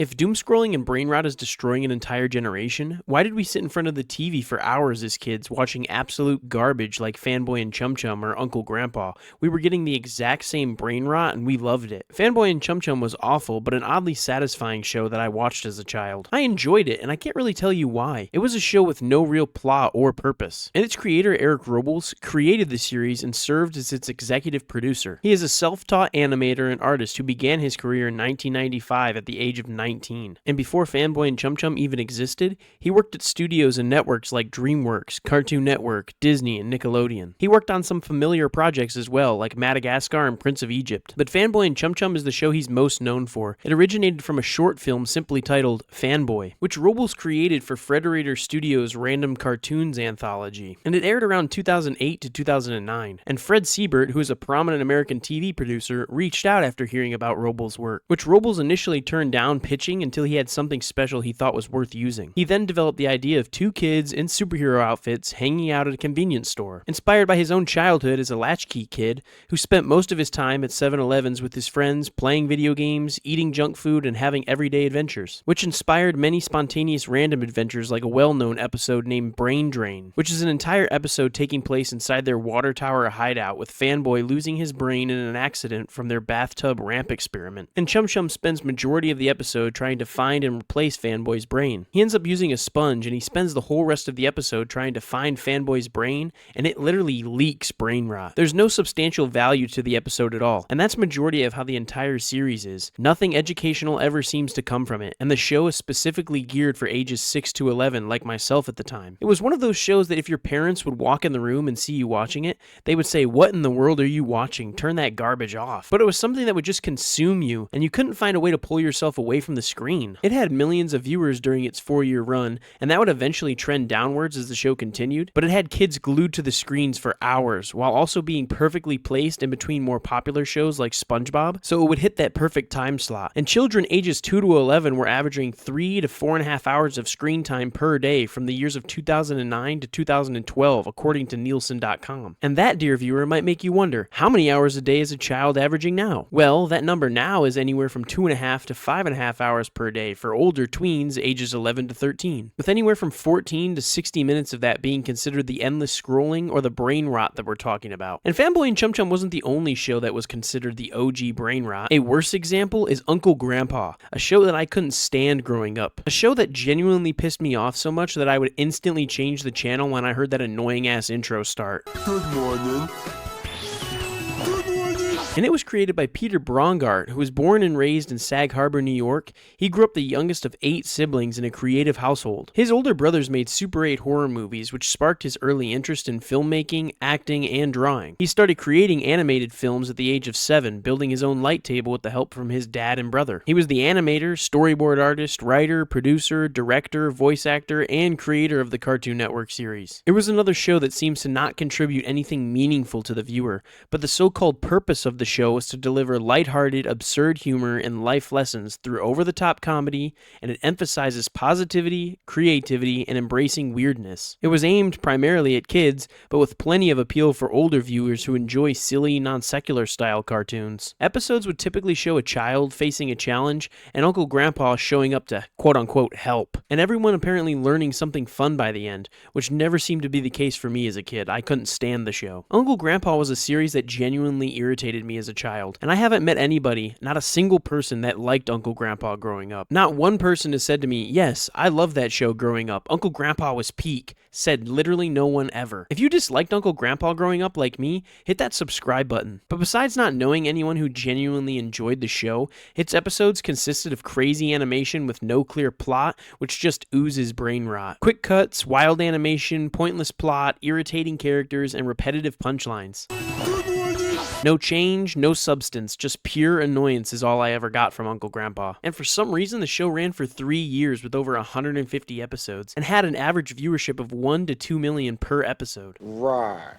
If doom-scrolling and brainrot is destroying an entire generation, why did we sit in front of the TV for hours as kids watching absolute garbage like Fanboy and Chumchum or Uncle Grandpa? We were getting the exact same brainrot and we loved it. Fanboy and Chumchum was awful, but an oddly satisfying show that I watched as a child. I enjoyed it, and I can't really tell you why. It was a show with no real plot or purpose. And its creator, Eric Robles, created the series and served as its executive producer. He is a self-taught animator and artist who began his career in 1995 at the age of 19. And before Fanboy and Chumchum even existed, he worked at studios and networks like DreamWorks, Cartoon Network, Disney, and Nickelodeon. He worked on some familiar projects as well, like Madagascar and Prince of Egypt. But Fanboy and Chumchum is the show he's most known for. It originated from a short film simply titled Fanboy, which Robles created for Frederator Studios' Random Cartoons anthology. And it aired around 2008 to 2009. And Fred Siebert, who is a prominent American TV producer, reached out after hearing about Robles' work, which Robles initially turned down pitching until he had something special he thought was worth using. He then developed the idea of two kids in superhero outfits hanging out at a convenience store, inspired by his own childhood as a latchkey kid who spent most of his time at 7-Elevens with his friends, playing video games, eating junk food, and having everyday adventures, which inspired many spontaneous random adventures like a well-known episode named Brain Drain, which is an entire episode taking place inside their water tower hideout with Fanboy losing his brain in an accident from their bathtub ramp experiment. And Chum Chum spends majority of the episode trying to find and replace Fanboy's brain. He ends up using a sponge, and he spends the whole rest of the episode trying to find Fanboy's brain, and it literally leaks brain rot. There's no substantial value to the episode at all, and that's majority of how the entire series is. Nothing educational ever seems to come from it, and the show is specifically geared for ages 6 to 11 like myself at the time. It was one of those shows that if your parents would walk in the room and see you watching it, they would say, "What in the world are you watching? Turn that garbage off." But it was something that would just consume you, and you couldn't find a way to pull yourself away from the screen. It had millions of viewers during its 4-year run, and that would eventually trend downwards as the show continued, but it had kids glued to the screens for hours, while also being perfectly placed in between more popular shows like SpongeBob, so it would hit that perfect time slot. And children ages 2 to 11 were averaging 3 to 4.5 hours of screen time per day from the years of 2009 to 2012, according to Nielsen.com. And that, dear viewer, might make you wonder, how many hours a day is a child averaging now? Well, that number now is anywhere from 2.5 to 5.5 hours per day for older tweens ages 11 to 13, with anywhere from 14 to 60 minutes of that being considered the endless scrolling or the brain rot that we're talking about. And Fanboy and Chum Chum wasn't the only show that was considered the OG brain rot. A worse example is Uncle Grandpa, a show that I couldn't stand growing up. A show that genuinely pissed me off so much that I would instantly change the channel when I heard that annoying ass intro start. Good morning. And it was created by Peter Brongart, who was born and raised in Sag Harbor, New York. He grew up the youngest of 8 siblings in a creative household. His older brothers made Super 8 horror movies, which sparked his early interest in filmmaking, acting, and drawing. He started creating animated films at the age of 7, building his own light table with the help from his dad and brother. He was the animator, storyboard artist, writer, producer, director, voice actor, and creator of the Cartoon Network series. It was another show that seems to not contribute anything meaningful to the viewer, but the so-called purpose of the show was to deliver lighthearted, absurd humor and life lessons through over-the-top comedy, and it emphasizes positivity, creativity, and embracing weirdness. It was aimed primarily at kids, but with plenty of appeal for older viewers who enjoy silly, non-secular style cartoons. Episodes would typically show a child facing a challenge, and Uncle Grandpa showing up to quote-unquote help, and everyone apparently learning something fun by the end, which never seemed to be the case for me as a kid. I couldn't stand the show. Uncle Grandpa was a series that genuinely irritated me as a child, and I haven't met anybody, not a single person, that liked Uncle Grandpa growing up. Not one person has said to me, "Yes, I loved that show growing up. Uncle Grandpa was peak." Said literally no one ever. If you disliked Uncle Grandpa growing up like me, hit that subscribe button. But besides not knowing anyone who genuinely enjoyed the show, its episodes consisted of crazy animation with no clear plot, which just oozes brain rot. Quick cuts, wild animation, pointless plot, irritating characters, and repetitive punchlines. No change, no substance, just pure annoyance is all I ever got from Uncle Grandpa. And for some reason, the show ran for 3 years with over 150 episodes and had an average viewership of 1 to 2 million per episode. Right.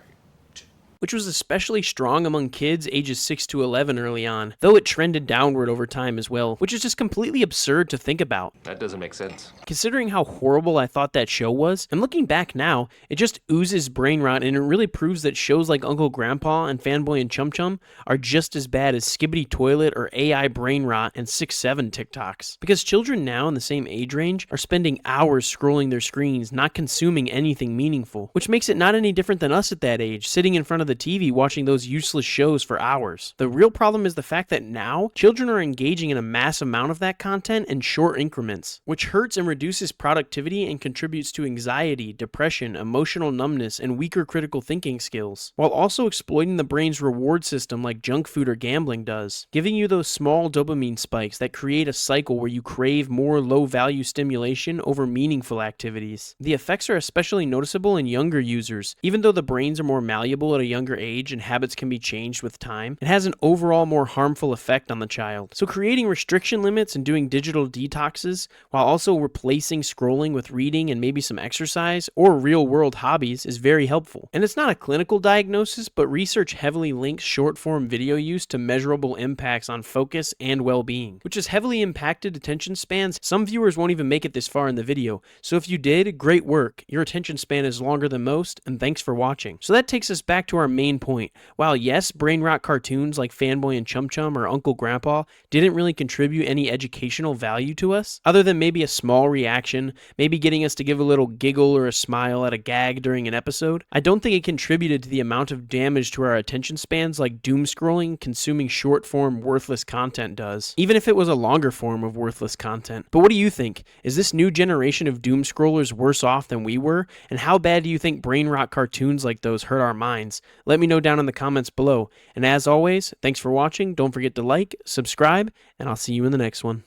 which was especially strong among kids ages 6 to 11 early on, though it trended downward over time as well, which is just completely absurd to think about. That doesn't make sense. Considering how horrible I thought that show was, and looking back now, it just oozes brain rot, and it really proves that shows like Uncle Grandpa and Fanboy and Chumchum are just as bad as skibiditoilet or AI brain rot and 6-7 TikToks. Because children now in the same age range are spending hours scrolling their screens, not consuming anything meaningful, which makes it not any different than us at that age, sitting in front of the TV watching those useless shows for hours. The real problem is the fact that now, children are engaging in a mass amount of that content in short increments, which hurts and reduces productivity and contributes to anxiety, depression, emotional numbness, and weaker critical thinking skills, while also exploiting the brain's reward system like junk food or gambling does, giving you those small dopamine spikes that create a cycle where you crave more low-value stimulation over meaningful activities. The effects are especially noticeable in younger users. Even though the brains are more malleable at a younger age and habits can be changed with time, it has an overall more harmful effect on the child. So creating restriction limits and doing digital detoxes, while also replacing scrolling with reading and maybe some exercise or real-world hobbies, is very helpful. And it's not a clinical diagnosis, but research heavily links short-form video use to measurable impacts on focus and well-being, which has heavily impacted attention spans. Some viewers won't even make it this far in the video, so if you did, great work. Your attention span is longer than most, and thanks for watching. So that takes us back to our main point. While yes, brain rot cartoons like Fanboy and Chumchum or Uncle Grandpa didn't really contribute any educational value to us, other than maybe a small reaction, maybe getting us to give a little giggle or a smile at a gag during an episode, I don't think it contributed to the amount of damage to our attention spans like doom scrolling, consuming short-form worthless content does, even if it was a longer form of worthless content. But what do you think? Is this new generation of doom scrollers worse off than we were? And how bad do you think brain rot cartoons like those hurt our minds? Let me know down in the comments below. And as always, thanks for watching. Don't forget to like, subscribe, and I'll see you in the next one.